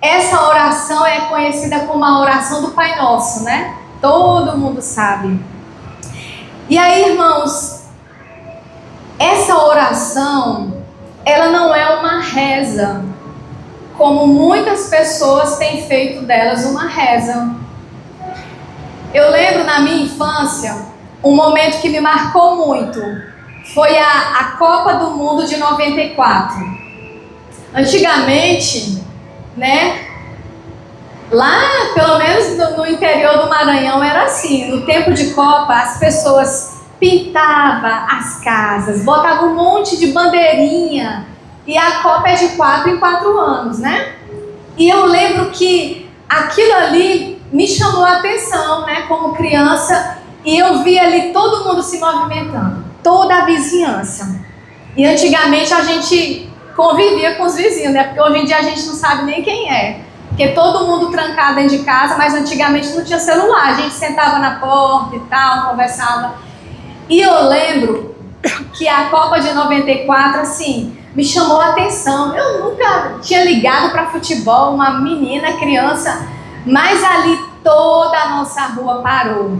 essa oração é conhecida como a oração do Pai Nosso, né? Todo mundo sabe. E aí, irmãos, essa oração, ela não é uma reza, como muitas pessoas têm feito delas uma reza. Eu lembro na minha infância, um momento que me marcou muito, foi a Copa do Mundo de 94. Antigamente, né, lá pelo menos no interior do Maranhão era assim, no tempo de Copa as pessoas pintavam as casas, botavam um monte de bandeirinha, e a Copa é de 4 em 4 anos, né? E eu lembro que aquilo ali me chamou a atenção, né, como criança, e eu vi ali todo mundo se movimentando, toda a vizinhança. E antigamente a gente convivia com os vizinhos, né? Porque hoje em dia a gente não sabe nem quem é. Porque todo mundo trancado dentro de casa, mas antigamente não tinha celular. A gente sentava na porta e tal, conversava. E eu lembro que a Copa de 94, assim, me chamou a atenção. Eu nunca tinha ligado para futebol, uma menina, criança, mas ali toda a nossa rua parou.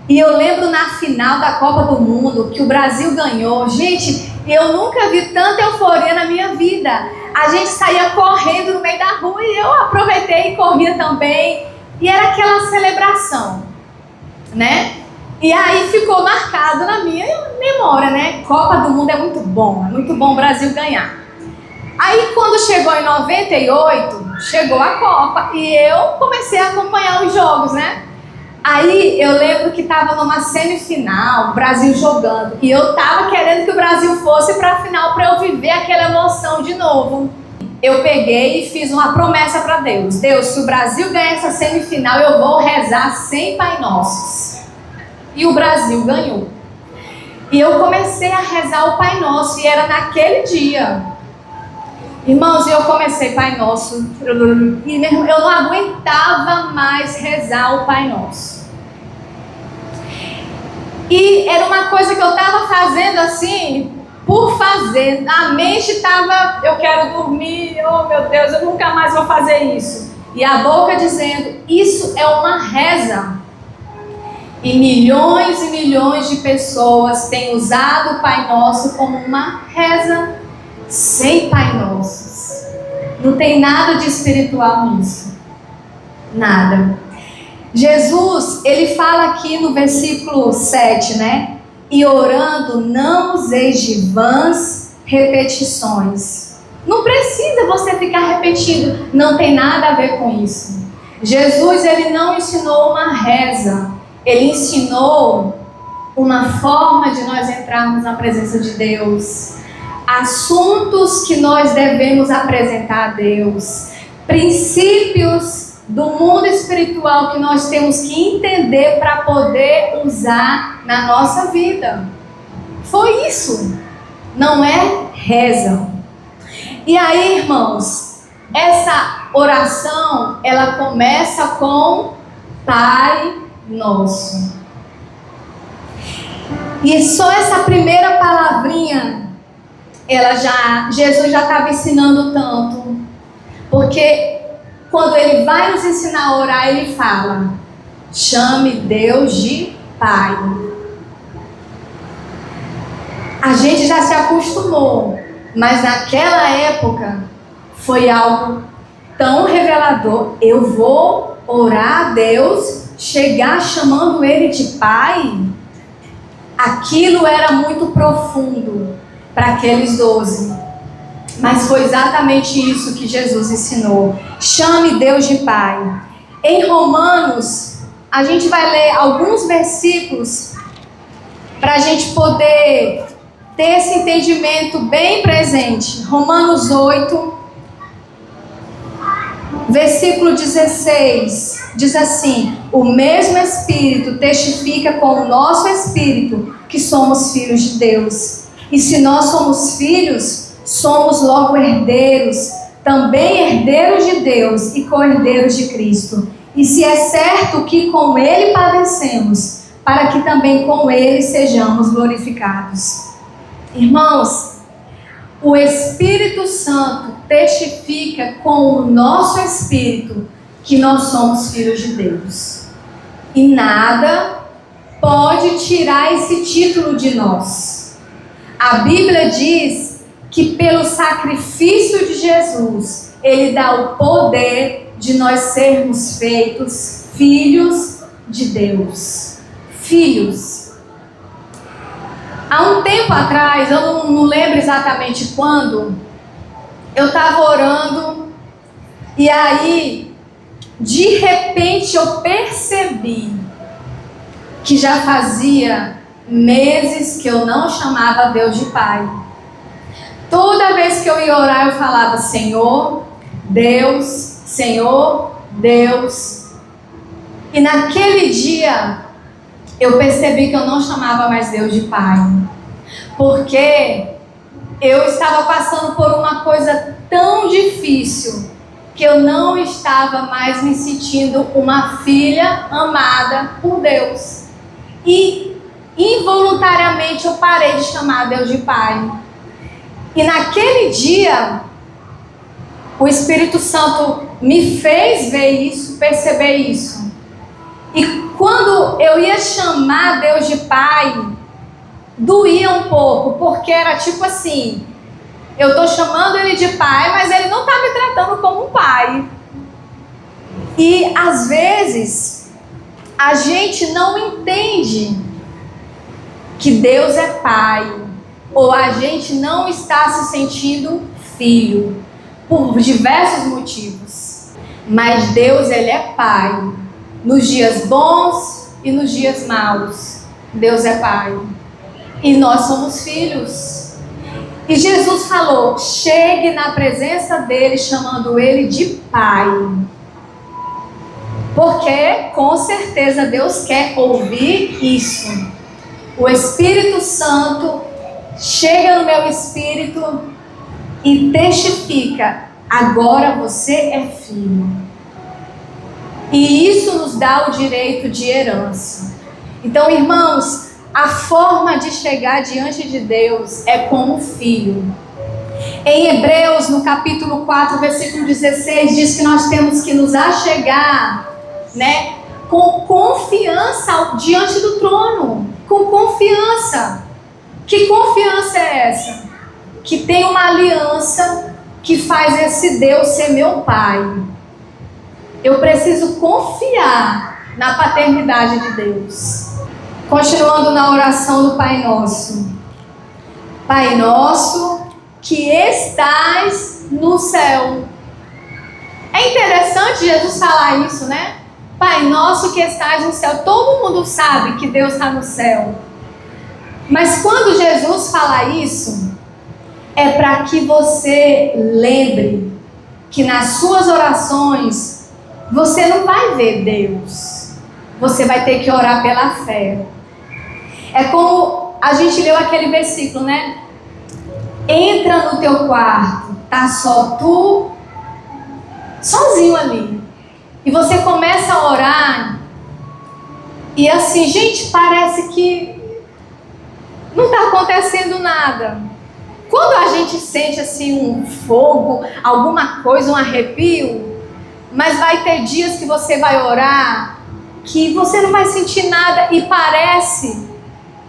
E eu lembro na final da Copa do Mundo, que o Brasil ganhou. Gente, eu nunca vi tanta euforia na minha vida. A gente saía correndo no meio da rua e eu aproveitei e corria também. E era aquela celebração, né? E aí ficou marcado na minha memória, né? Copa do Mundo é muito bom o Brasil ganhar. Aí quando chegou em 98, chegou a Copa e eu comecei a acompanhar os jogos, né? Aí eu lembro que estava numa semifinal, o Brasil jogando, e eu estava querendo que o Brasil fosse para a final para eu viver aquela emoção de novo. Eu peguei e fiz uma promessa para Deus. Deus, se o Brasil ganhar essa semifinal, eu vou rezar 100 Pai Nossos. E o Brasil ganhou. E eu comecei a rezar o Pai Nosso, e era naquele dia. Irmãos, eu comecei Pai Nosso, e eu não aguentava mais rezar o Pai Nosso. E era uma coisa que eu estava fazendo assim, por fazer. A mente estava, eu quero dormir, oh meu Deus, eu nunca mais vou fazer isso. E a boca dizendo, isso é uma reza. E milhões de pessoas têm usado o Pai Nosso como uma reza. Sem Pai Nossos. Não tem nada de espiritual nisso. Nada. Jesus, ele fala aqui no versículo 7, né? E orando, não useis de vãs repetições. Não precisa você ficar repetindo. Não tem nada a ver com isso. Jesus, ele não ensinou uma reza. Ele ensinou uma forma de nós entrarmos na presença de Deus. Assuntos que nós devemos apresentar a Deus, princípios do mundo espiritual que nós temos que entender para poder usar na nossa vida. Foi isso, não é reza. E aí, irmãos, essa oração, ela começa com Pai Nosso. E só essa primeira palavrinha, Jesus já estava ensinando tanto, porque quando ele vai nos ensinar a orar, ele fala, chame Deus de Pai. A gente já se acostumou, mas naquela época foi algo tão revelador. Eu vou orar a Deus, chegar chamando ele de Pai. Aquilo era muito profundo para aqueles 12, mas foi exatamente isso que Jesus ensinou. Chame Deus de Pai. Em Romanos, a gente vai ler alguns versículos para a gente poder ter esse entendimento bem presente. Romanos 8, versículo 16, diz assim: o mesmo Espírito testifica com o nosso Espírito que somos filhos de Deus. E se nós somos filhos, somos logo herdeiros, também herdeiros de Deus e co-herdeiros de Cristo. E se é certo que com Ele padecemos, para que também com Ele sejamos glorificados. Irmãos, o Espírito Santo testifica com o nosso espírito que nós somos filhos de Deus. E nada pode tirar esse título de nós. A Bíblia diz que pelo sacrifício de Jesus, Ele dá o poder de nós sermos feitos filhos de Deus. Filhos. Há um tempo atrás, eu não lembro exatamente quando, eu estava orando e aí, de repente, eu percebi que já fazia meses que eu não chamava Deus de Pai. Toda vez que eu ia orar, eu falava Senhor, Deus, Senhor, Deus. E naquele dia, eu percebi que eu não chamava mais Deus de Pai. Porque eu estava passando por uma coisa tão difícil que eu não estava mais me sentindo uma filha amada por Deus. E involuntariamente eu parei de chamar Deus de Pai. E naquele dia, o Espírito Santo me fez ver isso, perceber isso. E quando eu ia chamar Deus de Pai, doía um pouco, porque era tipo assim, eu estou chamando Ele de Pai, mas Ele não está me tratando como um pai. E às vezes, a gente não entende que Deus é Pai, ou a gente não está se sentindo filho, por diversos motivos. Mas Deus, Ele é Pai, nos dias bons e nos dias maus. Deus é Pai. E nós somos filhos. E Jesus falou, chegue na presença dele, chamando ele de Pai. Porque, com certeza, Deus quer ouvir isso. O Espírito Santo chega no meu espírito e testifica, agora você é filho. E isso nos dá o direito de herança. Então, irmãos, a forma de chegar diante de Deus é como filho. Em Hebreus, no capítulo 4, versículo 16, diz que nós temos que nos achegar, né, com confiança diante do trono. Com confiança. Que confiança é essa? Que tem uma aliança que faz esse Deus ser meu Pai. Eu preciso confiar na paternidade de Deus. Continuando na oração do Pai Nosso. Pai Nosso que estás no céu. É interessante Jesus falar isso, né? Pai Nosso que estás no céu. Todo mundo sabe que Deus está no céu. Mas quando Jesus fala isso, é para que você lembre que nas suas orações, você não vai ver Deus. Você vai ter que orar pela fé. É como a gente leu aquele versículo, né? Entra no teu quarto, tá só tu, sozinho ali. E você começa a orar, e assim, gente, parece que não está acontecendo nada. Quando a gente sente assim um fogo, alguma coisa, um arrepio, mas vai ter dias que você vai orar, que você não vai sentir nada e parece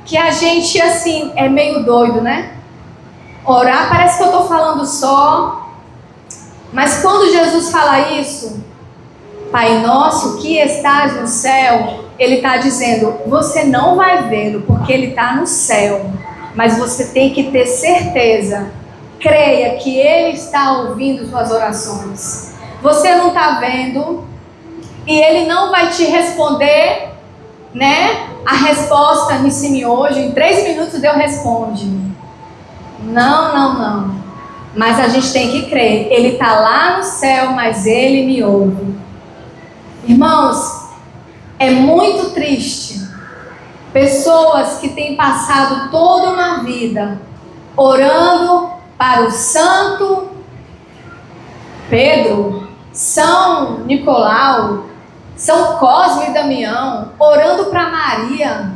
que a gente assim é meio doido, né? Orar parece que eu estou falando só, mas quando Jesus fala isso, Pai Nosso que estás no céu, Ele está dizendo, você não vai vê-lo porque Ele está no céu, mas você tem que ter certeza, creia que Ele está ouvindo suas orações. Você não está vendo e Ele não vai te responder, né? A resposta nesse miojo, em 3 minutos Deus responde. Não. Mas a gente tem que crer. Ele está lá no céu, mas Ele me ouve. Irmãos, é muito triste pessoas que têm passado toda uma vida orando para o Santo Pedro, São Nicolau, São Cosme e Damião, orando para Maria.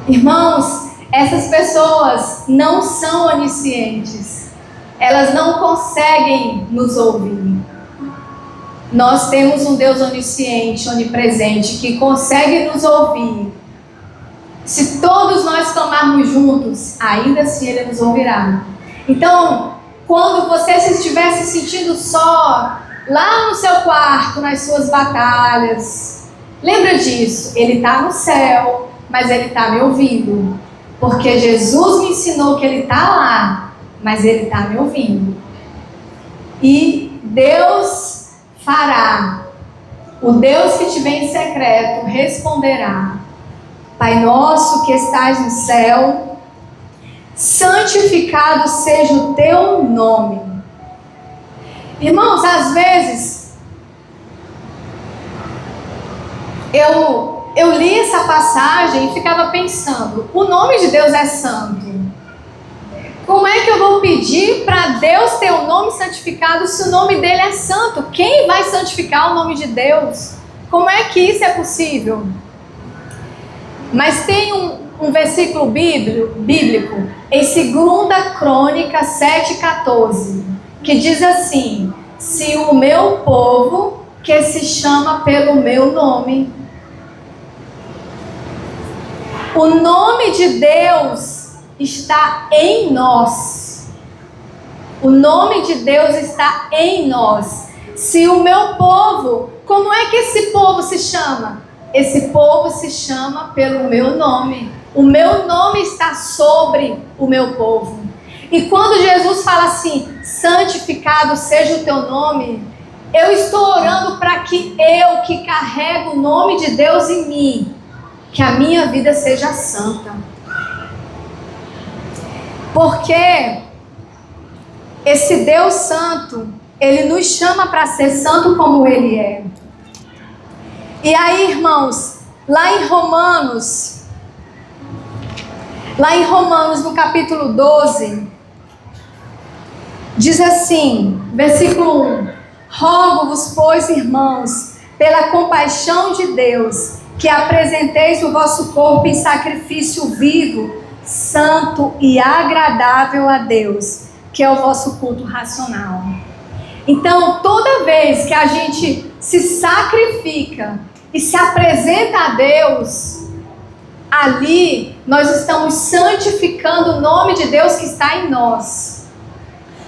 Irmãos, Essas pessoas não são oniscientes. Elas não conseguem nos ouvir. Nós temos um Deus onisciente, onipresente, que consegue nos ouvir. Se todos nós clamarmos juntos, ainda assim Ele nos ouvirá. Então, quando você estiver se sentindo só, lá no seu quarto, nas suas batalhas, lembra disso. Ele está no céu, mas Ele está me ouvindo. Porque Jesus me ensinou que Ele está lá, mas Ele está me ouvindo. E Deus fará. O Deus que te vem em secreto responderá. Pai nosso que estás no céu, santificado seja o teu nome. Irmãos, às vezes eu li essa passagem e ficava pensando, o nome de Deus é santo. Como é que eu vou pedir para Deus ter o nome santificado se o nome dele é santo? Quem vai santificar o nome de Deus? Como é que isso é possível? Mas tem um versículo bíblico em 2 Crônicas 7,14, que diz assim: se o meu povo, que se chama pelo meu nome. O nome de Deus está em nós. O nome de Deus está em nós. Se o meu povo, como é que esse povo se chama? Esse povo se chama pelo meu nome. O meu nome está sobre o meu povo. E quando Jesus fala assim, santificado seja o teu nome, eu estou orando para que eu, que carrego o nome de Deus em mim, que a minha vida seja santa. Porque esse Deus santo, Ele nos chama para ser santo como Ele é. E aí, irmãos, lá em Romanos, no capítulo 12, diz assim, versículo 1: rogo-vos, pois, irmãos, pela compaixão de Deus, que apresenteis o vosso corpo em sacrifício vivo, santo e agradável a Deus, que é o vosso culto racional. Então, toda vez que a gente se sacrifica e se apresenta a Deus, ali nós estamos santificando o nome de Deus que está em nós.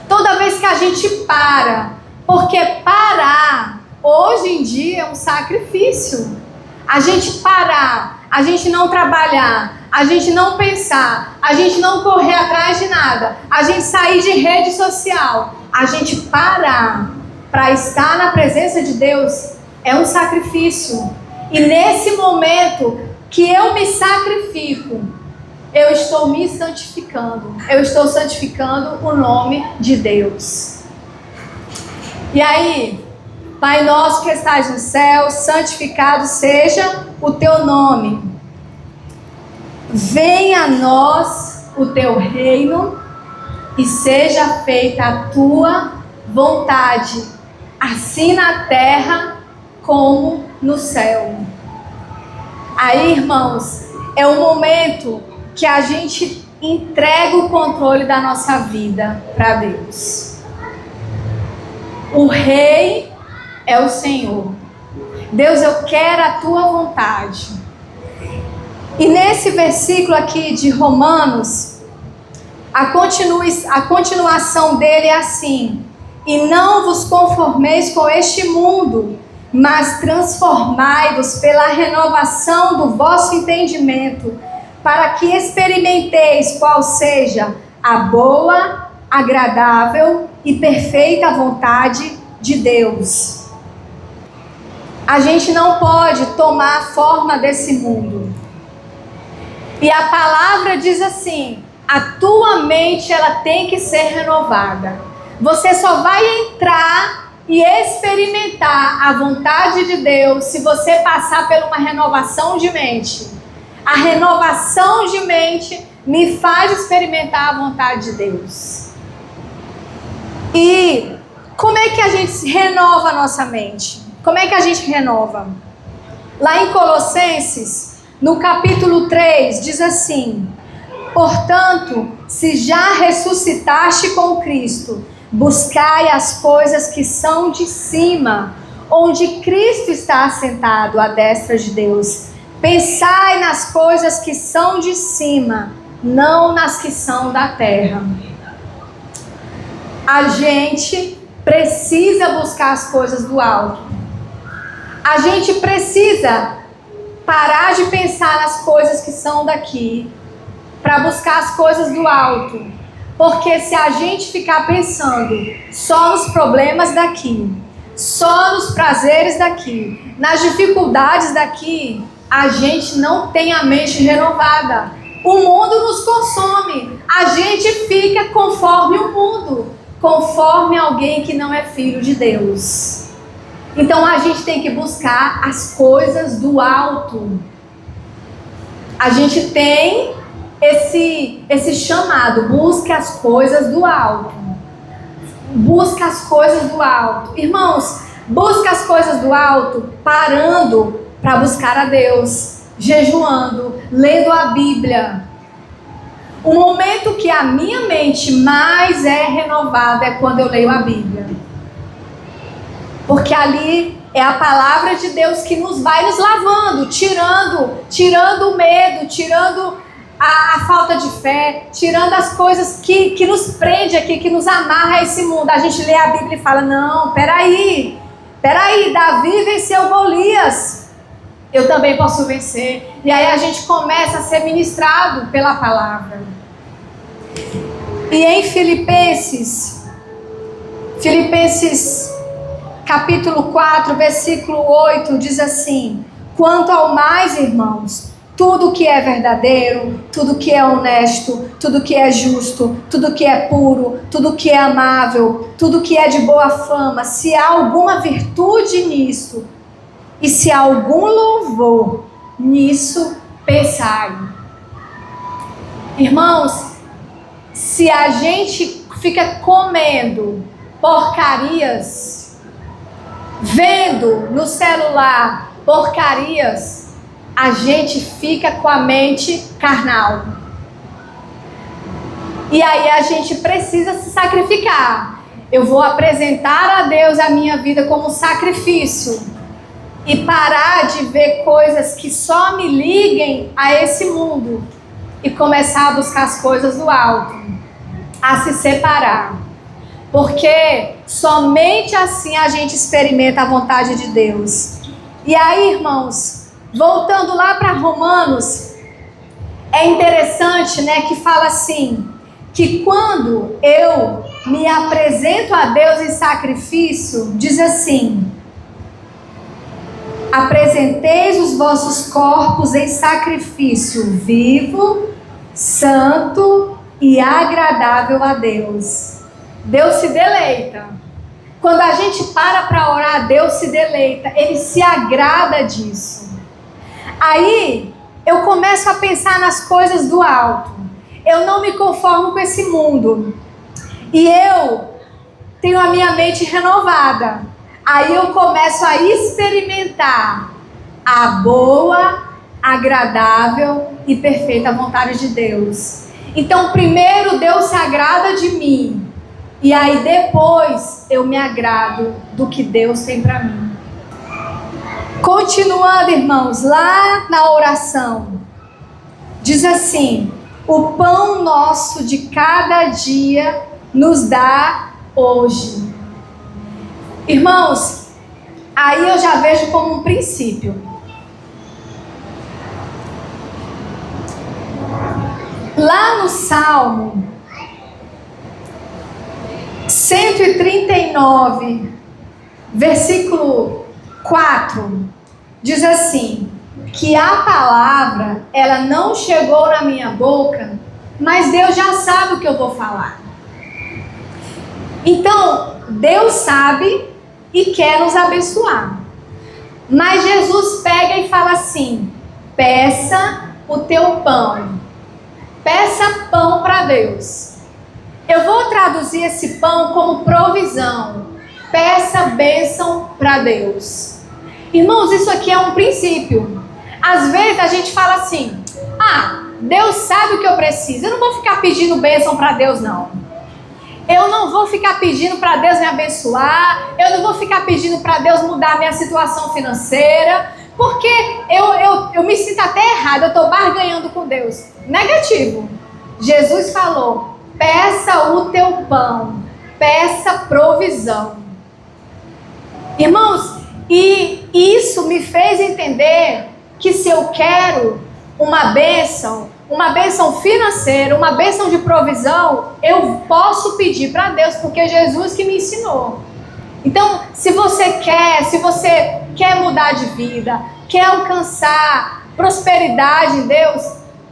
Toda vez que a gente para, porque parar hoje em dia é um sacrifício. A gente parar, a gente não trabalhar, a gente não pensar, a gente não correr atrás de nada, a gente sair de rede social, a gente parar para estar na presença de Deus é um sacrifício. E nesse momento que eu me sacrifico, eu estou me santificando, eu estou santificando o nome de Deus. E aí, Pai nosso que estás no céu, santificado seja o teu nome. Venha a nós o teu reino e seja feita a tua vontade, assim na terra como no céu. Aí, irmãos, é o momento que a gente entrega o controle da nossa vida para Deus. O Rei é o Senhor. Deus, eu quero a tua vontade. E nesse versículo aqui de Romanos, a continuação dele é assim: e não vos conformeis com este mundo, mas transformai-vos pela renovação do vosso entendimento, para que experimenteis qual seja a boa, agradável e perfeita vontade de Deus. A gente não pode tomar a forma desse mundo. E a palavra diz assim: a tua mente ela tem que ser renovada. Você só vai entrar e experimentar a vontade de Deus se você passar por uma renovação de mente. A renovação de mente me faz experimentar a vontade de Deus. E como é que a gente renova a nossa mente? Como é que a gente renova? Lá em Colossenses, no capítulo 3, diz assim: Portanto, se já ressuscitaste com Cristo, buscai as coisas que são de cima, onde Cristo está assentado à destra de Deus. Pensai nas coisas que são de cima, não nas que são da terra. A gente precisa buscar as coisas do alto. A gente precisa parar de pensar nas coisas que são daqui, para buscar as coisas do alto. Porque se a gente ficar pensando só nos problemas daqui, só nos prazeres daqui, nas dificuldades daqui, a gente não tem a mente renovada. O mundo nos consome. A gente fica conforme o mundo, conforme alguém que não é filho de Deus. Então a gente tem que buscar as coisas do alto. A gente tem esse chamado, busca as coisas do alto. Busca as coisas do alto. Irmãos, busca as coisas do alto parando para buscar a Deus, jejuando, lendo a Bíblia. O momento que a minha mente mais é renovada é quando eu leio a Bíblia. Porque ali é a palavra de Deus que vai nos lavando, tirando o medo, tirando a falta de fé, tirando as coisas que nos prende aqui, que nos amarra a esse mundo. A gente lê a Bíblia e fala, não, peraí, Davi venceu Golias, eu também posso vencer. E aí a gente começa a ser ministrado pela palavra. E em Filipenses capítulo 4, versículo 8, diz assim: quanto ao mais, irmãos, tudo que é verdadeiro, tudo que é honesto, tudo que é justo, tudo que é puro, tudo que é amável, tudo que é de boa fama, se há alguma virtude nisso, e se há algum louvor, nisso pensai. Irmãos, se a gente fica comendo porcarias, vendo no celular porcarias, a gente fica com a mente carnal. E aí a gente precisa se sacrificar. Eu vou apresentar a Deus a minha vida como sacrifício e parar de ver coisas que só me liguem a esse mundo e começar a buscar as coisas do alto, a se separar. Porque somente assim a gente experimenta a vontade de Deus. E aí, irmãos, voltando lá para Romanos, é interessante, né, que fala assim, que quando eu me apresento a Deus em sacrifício, diz assim: apresenteis os vossos corpos em sacrifício vivo, santo e agradável a Deus. Deus se deleita. Quando a gente para orar, Deus se deleita, Ele se agrada disso. Aí eu começo a pensar nas coisas do alto. Eu não me conformo com esse mundo. E eu tenho a minha mente renovada. Aí eu começo a experimentar a boa, agradável e perfeita vontade de Deus. Então primeiro Deus se agrada de mim. E aí depois eu me agrado do que Deus tem para mim. Continuando, irmãos, lá na oração, diz assim: o pão nosso de cada dia nos dá hoje. Irmãos, aí eu já vejo como um princípio. Lá no Salmo 139, versículo 4, diz assim: que a palavra, ela não chegou na minha boca, mas Deus já sabe o que eu vou falar. Então, Deus sabe e quer nos abençoar. Mas Jesus pega e fala assim: peça o teu pão. Peça pão para Deus. Eu vou traduzir esse pão como provisão. Peça bênção para Deus. Irmãos, isso aqui é um princípio. Às vezes a gente fala assim: Deus sabe o que eu preciso. Eu não vou ficar pedindo bênção para Deus, não. Eu não vou ficar pedindo para Deus me abençoar. Eu não vou ficar pedindo para Deus mudar a minha situação financeira. Porque eu me sinto até errado. Eu estou barganhando com Deus. Negativo. Jesus falou: peça o teu pão. Peça provisão. Irmãos, e isso me fez entender que se eu quero uma bênção financeira, uma bênção de provisão, eu posso pedir para Deus, porque é Jesus que me ensinou. Então, se você quer mudar de vida, quer alcançar prosperidade em Deus,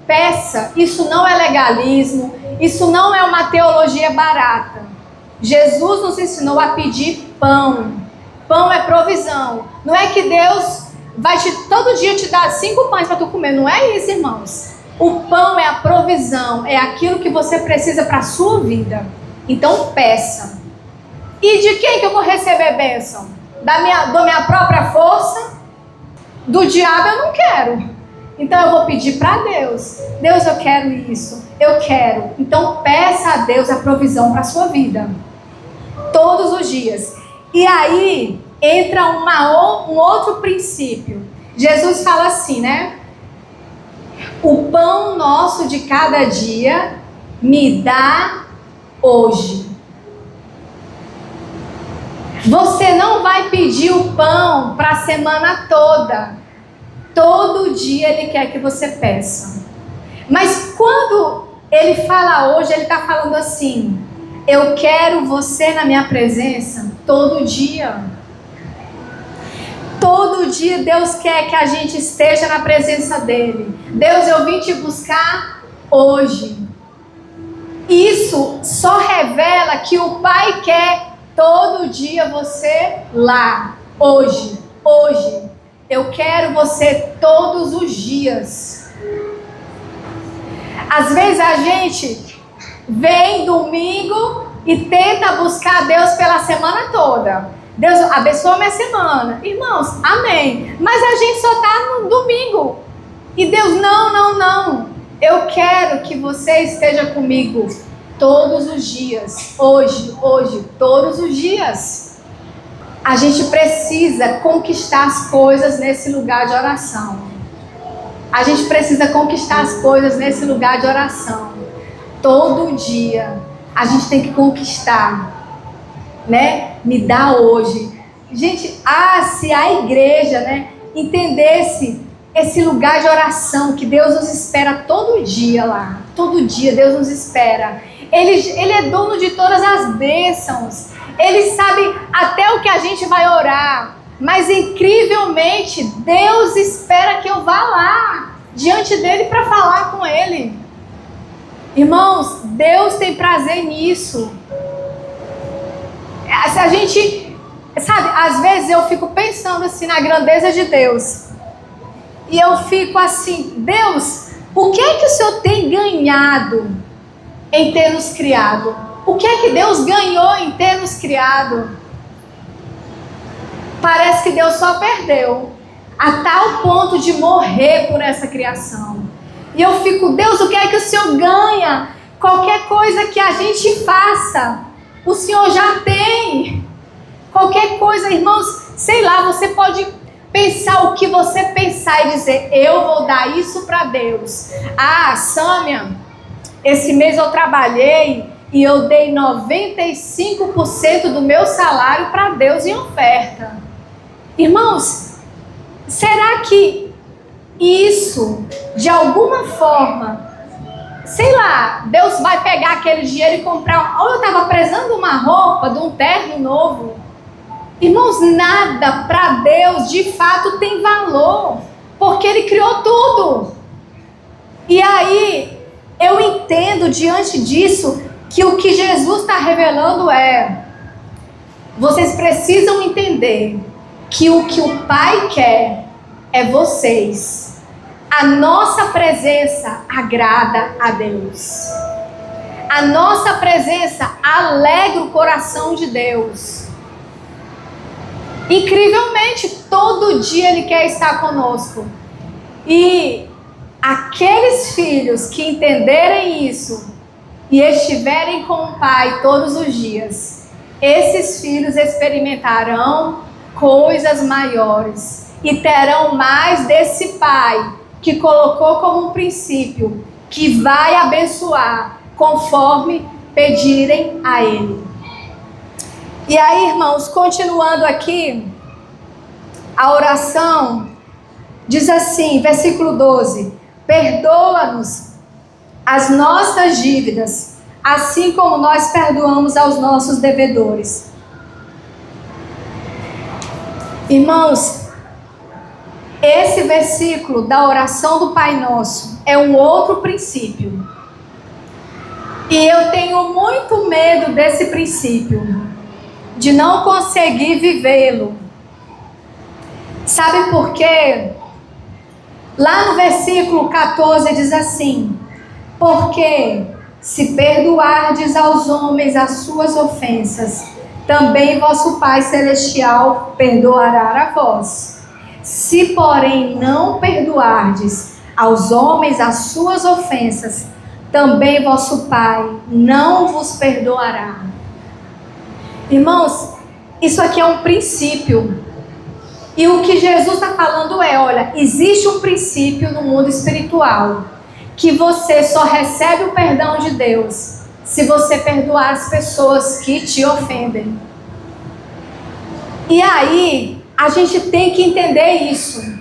peça. Isso não é legalismo, isso não é uma teologia barata. Jesus nos ensinou a pedir pão. Pão é provisão. Não é que Deus vai todo dia te dar 5 pães para tu comer. Não é isso, irmãos. O pão é a provisão, é aquilo que você precisa para a sua vida. Então peça. E de quem que eu vou receber bênção? Da minha própria força? Do diabo eu não quero. Então eu vou pedir para Deus. Deus, eu quero isso. Eu quero. Então peça a Deus a provisão para a sua vida. Todos os dias. E aí entra um outro princípio. Jesus fala assim, né? O pão nosso de cada dia me dá hoje. Você não vai pedir o pão para a semana toda. Todo dia Ele quer que você peça. Mas quando Ele fala hoje, Ele está falando assim: eu quero você na minha presença todo dia. Todo dia Deus quer que a gente esteja na presença dEle. Deus, eu vim te buscar hoje. Isso só revela que o Pai quer todo dia você lá. Hoje. Eu quero você todos os dias. Às vezes a gente vem domingo e tenta buscar Deus pela semana toda. Deus abençoa minha semana. Irmãos, amém. Mas a gente só está no domingo. E Deus, não. Eu quero que você esteja comigo todos os dias. Hoje, todos os dias. A gente precisa conquistar as coisas nesse lugar de oração. A gente precisa conquistar as coisas nesse lugar de oração. Todo dia a gente tem que conquistar, né? Me dá hoje. Gente, se a igreja, né, entendesse esse lugar de oração que Deus nos espera todo dia lá. Todo dia Deus nos espera. Ele é dono de todas as bênçãos. Ele sabe até o que a gente vai orar. Mas incrivelmente Deus espera que eu vá lá diante dele para falar com ele. Irmãos, Deus tem prazer nisso. A gente, sabe, às vezes eu fico pensando assim na grandeza de Deus. E eu fico assim: Deus, o que é que o Senhor tem ganhado em ter nos criado? O que é que Deus ganhou em ter nos criado? Parece que Deus só perdeu, a tal ponto de morrer por essa criação. E eu fico: Deus, o que é que o Senhor ganha? Qualquer coisa que a gente faça, o Senhor já tem. Qualquer coisa, irmãos, sei lá, você pode pensar o que você pensar e dizer: eu vou dar isso para Deus. Sâmia, esse mês eu trabalhei e eu dei 95% do meu salário para Deus em oferta. Irmãos, será que isso, de alguma forma, sei lá, Deus vai pegar aquele dinheiro e comprar? Ou eu estava precisando de uma roupa, de um terno novo. Irmãos, nada para Deus de fato tem valor, porque Ele criou tudo. E aí, eu entendo diante disso que o que Jesus está revelando vocês precisam entender que o Pai quer é vocês. A nossa presença agrada a Deus. A nossa presença alegra o coração de Deus. Incrivelmente, todo dia Ele quer estar conosco. E aqueles filhos que entenderem isso e estiverem com o Pai todos os dias, esses filhos experimentarão coisas maiores e terão mais desse Pai que colocou como um princípio, que vai abençoar conforme pedirem a Ele. E aí, irmãos, continuando aqui, a oração diz assim, versículo 12: perdoa-nos as nossas dívidas, assim como nós perdoamos aos nossos devedores. Irmãos, esse versículo da oração do Pai Nosso é um outro princípio. E eu tenho muito medo desse princípio, de não conseguir vivê-lo. Sabe por quê? Lá no versículo 14 diz assim: porque se perdoardes aos homens as suas ofensas, também vosso Pai Celestial perdoará a vós. Se, porém, não perdoardes aos homens as suas ofensas, também vosso Pai não vos perdoará. Irmãos, isso aqui é um princípio. E o que Jesus está falando é, olha, existe um princípio no mundo espiritual, que você só recebe o perdão de Deus se você perdoar as pessoas que te ofendem. E aí, a gente tem que entender isso.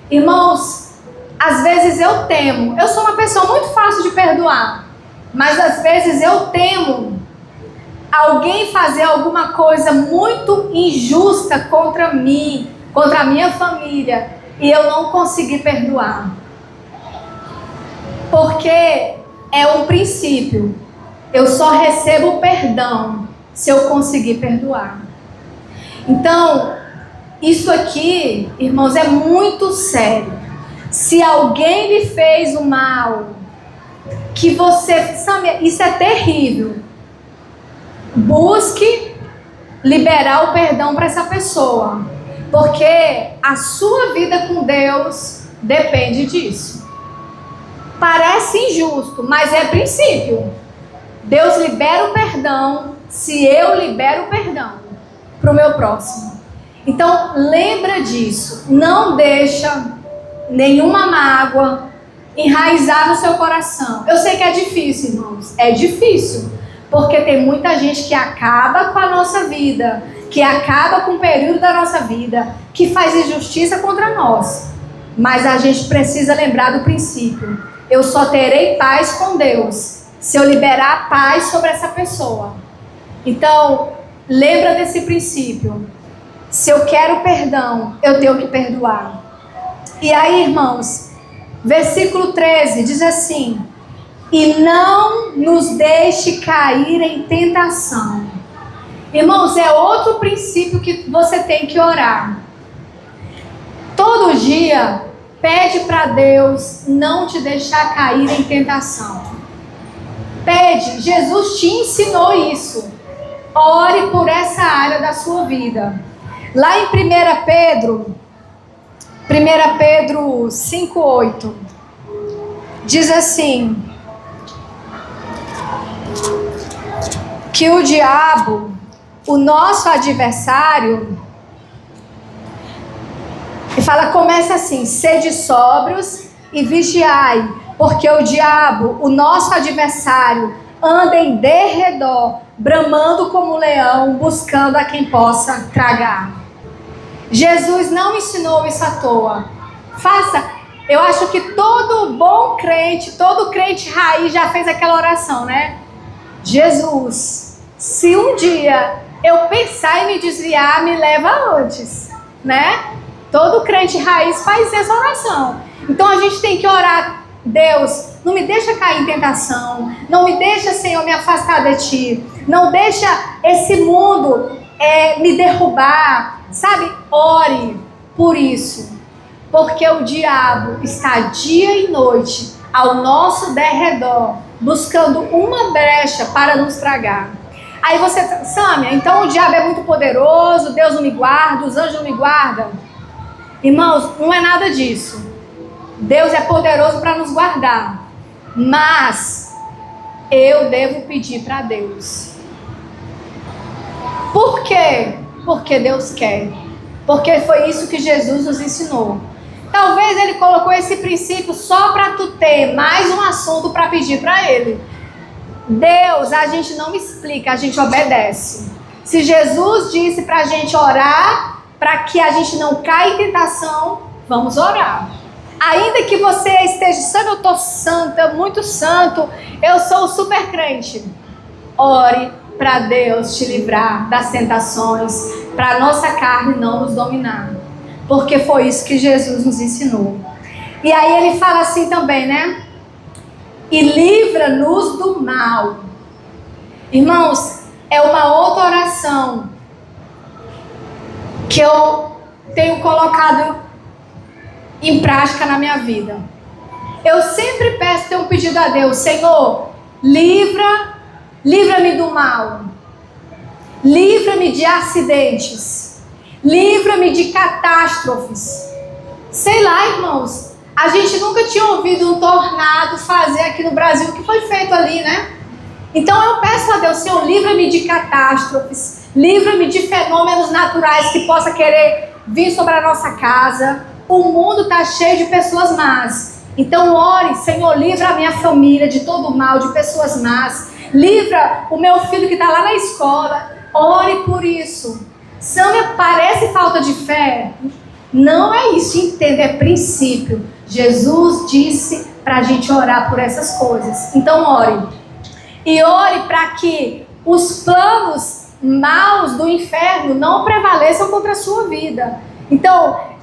Irmãos, às vezes eu temo, eu sou uma pessoa muito fácil de perdoar, mas às vezes eu temo alguém fazer alguma coisa muito injusta contra mim, contra a minha família, e eu não conseguir perdoar. Porque é um princípio. Eu só recebo perdão se eu conseguir perdoar. Então, isso aqui, irmãos, é muito sério. Se alguém lhe fez o mal, que você, sabe, isso é terrível. Busque liberar o perdão para essa pessoa, porque a sua vida com Deus depende disso. Parece injusto, mas é princípio. Deus libera o perdão se eu libero o perdão para o meu próximo. Então, lembra disso. Não deixa nenhuma mágoa enraizar no seu coração. Eu sei que é difícil, irmãos. É difícil. Porque tem muita gente que acaba com a nossa vida, que acaba com o período da nossa vida, que faz injustiça contra nós. Mas a gente precisa lembrar do princípio. Eu só terei paz com Deus se eu liberar a paz sobre essa pessoa. Então, lembra desse princípio. Se eu quero perdão, eu tenho que perdoar. E aí, irmãos, versículo 13 diz assim: e não nos deixe cair em tentação. Irmãos, é outro princípio que você tem que orar. Todo dia, pede para Deus não te deixar cair em tentação. Pede, Jesus te ensinou isso. Ore por essa área da sua vida. Lá em 1 Pedro 5:8, diz assim: que o diabo, o nosso adversário, e fala, começa assim: sede sóbrios e vigiai, porque o diabo, o nosso adversário, anda em derredor, bramando como um leão, buscando a quem possa tragar. Jesus não ensinou isso à toa. Eu acho que todo bom crente, todo crente raiz já fez aquela oração, né? Jesus, se um dia eu pensar em me desviar, me leva antes, né? Todo crente raiz faz essa oração. Então a gente tem que orar: Deus, não me deixa cair em tentação, não me deixa, Senhor, me afastar de Ti, não deixa esse mundo me derrubar, sabe? Ore por isso, porque o diabo está dia e noite ao nosso derredor, buscando uma brecha para nos tragar. Aí você, Sâmia, então o diabo é muito poderoso, Deus não me guarda, os anjos não me guardam? Irmãos, não é nada disso. Deus é poderoso para nos guardar. Mas eu devo pedir para Deus. Por quê? Porque Deus quer. Porque foi isso que Jesus nos ensinou. Talvez Ele colocou esse princípio só para tu ter mais um assunto para pedir para Ele. Deus, a gente não explica, a gente obedece. Se Jesus disse para a gente orar, para que a gente não caia em tentação, vamos orar. Ainda que você esteja dizendo, eu estou santa, muito santo, eu sou super crente. Ore para Deus te livrar das tentações, para a nossa carne não nos dominar. Porque foi isso que Jesus nos ensinou. E aí ele fala assim também, né? E livra-nos do mal. Irmãos, é uma outra oração que eu tenho colocado em prática na minha vida. Eu sempre peço, tenho um pedido a Deus: Senhor, livra-me do mal, livra-me de acidentes, livra-me de catástrofes. Sei lá, irmãos, a gente nunca tinha ouvido um tornado fazer aqui no Brasil o que foi feito ali, né? Então eu peço a Deus: Senhor, livra-me de catástrofes, livra-me de fenômenos naturais que possa querer vir sobre a nossa casa. O mundo está cheio de pessoas más. Então ore: Senhor, livra a minha família de todo o mal, de pessoas más. Livra o meu filho que está lá na escola. Ore por isso. Sâmia, parece falta de fé? Não é isso, entenda, é princípio. Jesus disse para a gente orar por essas coisas. Então ore. E ore para que os planos maus do inferno não prevaleçam contra a sua vida. Então,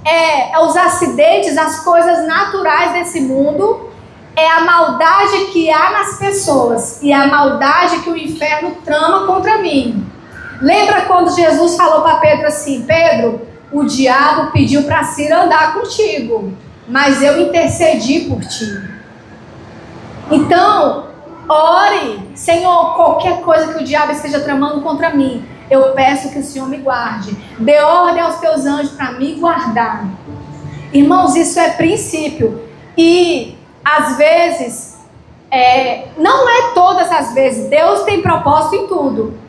os acidentes, as coisas naturais desse mundo, é a maldade que há nas pessoas e a maldade que o inferno trama contra mim. Lembra quando Jesus falou para Pedro assim: Pedro, o diabo pediu para Ciro andar contigo, mas eu intercedi por ti. Então, ore: Senhor, qualquer coisa que o diabo esteja tramando contra mim, eu peço que o Senhor me guarde. Dê ordem aos teus anjos para me guardar. Irmãos, isso é princípio. E às vezes, não é todas as vezes, Deus tem propósito em tudo.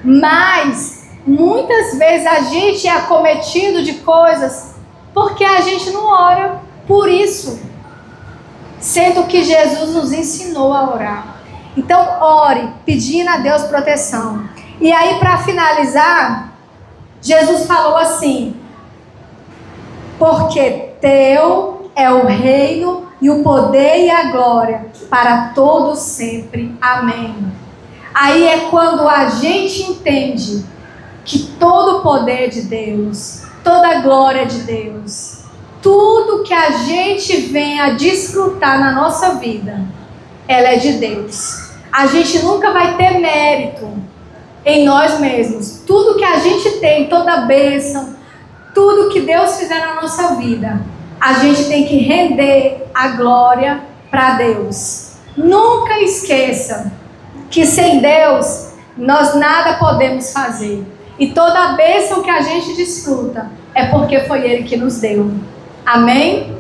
Mas muitas vezes a gente é acometido de coisas porque a gente não ora por isso, sendo que Jesus nos ensinou a orar. Então ore, pedindo a Deus proteção. E aí, para finalizar, Jesus falou assim: porque teu é o reino e o poder e a glória para todos sempre. Amém. Aí é quando a gente entende que todo o poder de Deus, toda a glória de Deus, tudo que a gente vem a desfrutar na nossa vida, ela é de Deus. A gente nunca vai ter mérito em nós mesmos. Tudo que a gente tem, toda a bênção, tudo que Deus fizer na nossa vida, a gente tem que render a glória para Deus. Nunca esqueça que sem Deus nós nada podemos fazer. E toda a bênção que a gente desfruta é porque foi Ele que nos deu. Amém?